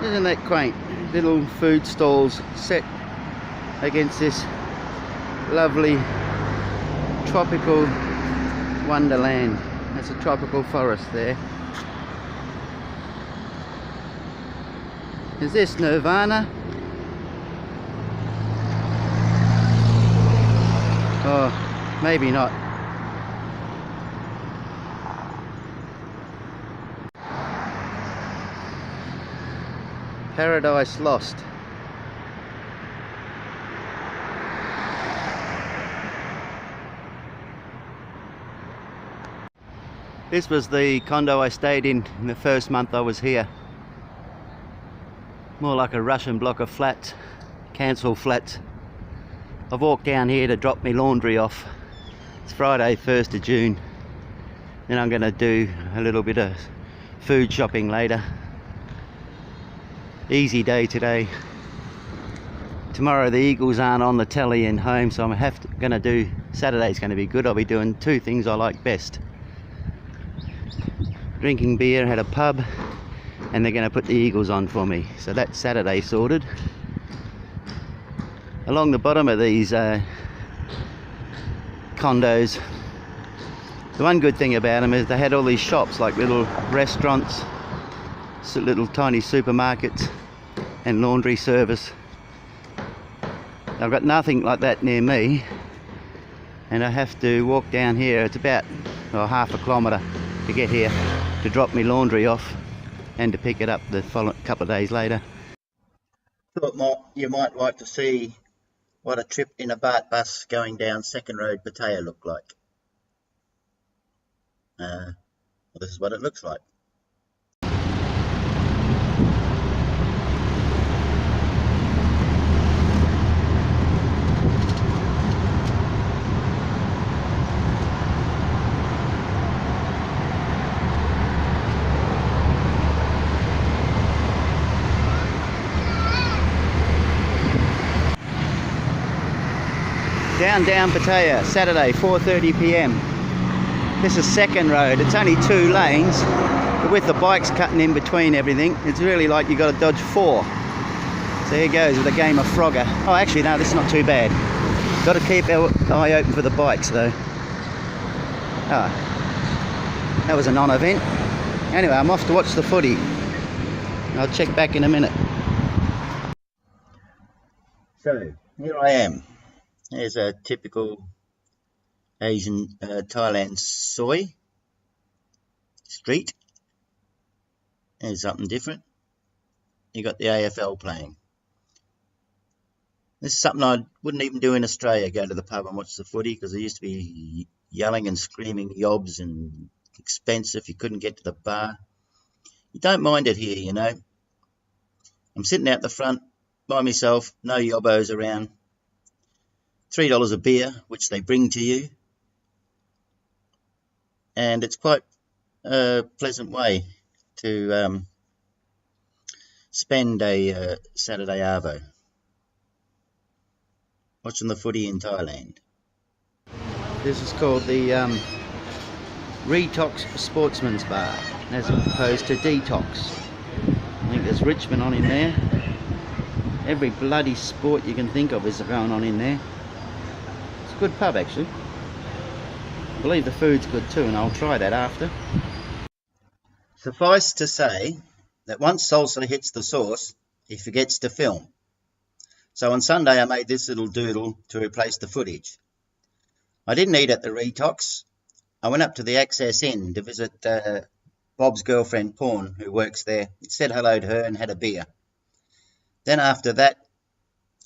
Isn't that quaint? Little food stalls set against this lovely tropical wonderland. That's a tropical forest there. Is this Nirvana? Oh, maybe not. Paradise Lost. This was the condo I stayed in the first month I was here. More like a Russian block of flats, council flats. I've walked down here to drop my laundry off. It's Friday, 1st of June. Then I'm going to do a little bit of food shopping later. Easy day today. Tomorrow the Eagles aren't on the telly and home, so I'm going to do, Saturday's going to be good. I'll be doing two things I like best. Drinking beer at a pub, and they're going to put the Eagles on for me. So that's Saturday sorted. Along the bottom of these condos, the one good thing about them is they had all these shops, like little restaurants, little tiny supermarkets and laundry service. I've got nothing like that near me, and I have to walk down here. It's about half a kilometre to get here to drop my laundry off and to pick it up the following couple of days later. Thought you might like to see what a trip in a BART bus going down Second Road, Pattaya looked like. Well, this is what it looks like. Down Pattaya, Saturday, 4:30 p.m. This is Second Road. It's only 2 lanes, but with the bikes cutting in between everything, it's really like you've got to dodge 4. So here goes with a game of Frogger. Oh, actually, no, this is not too bad. Got to keep our eye open for the bikes, though. Oh, that was a non-event. Anyway, I'm off to watch the footy. I'll check back in a minute. So, here I am. There's a typical Asian Thailand soy street. There's something different. You got the AFL playing. This is something I wouldn't even do in Australia, go to the pub and watch the footy, because there used to be yelling and screaming yobs and expensive. You couldn't get to the bar. You don't mind it here, you know. I'm sitting out the front by myself, no yobbos around. $3 a beer, which they bring to you, and it's quite a pleasant way to spend a Saturday arvo, watching the footy in Thailand. This is called the Retox Sportsman's Bar, as opposed to Detox. I think there's Richmond on in there. Every bloody sport you can think of is going on in there. Good pub, actually. I believe the food's good too, and I'll try that after. Suffice to say that once salsa hits the sauce, he forgets to film. So on Sunday I made this little doodle to replace the footage. I didn't eat at the Retox. I went up to the Access Inn to visit Bob's girlfriend Pawn, who works there. Said hello to her and had a beer. Then after that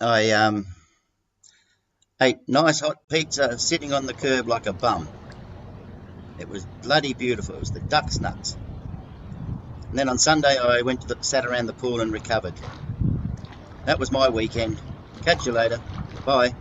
I ate nice hot pizza sitting on the curb like a bum. It was bloody beautiful. It was the duck's nuts. And then on Sunday I sat around the pool and recovered. That was my weekend. Catch you later. Bye.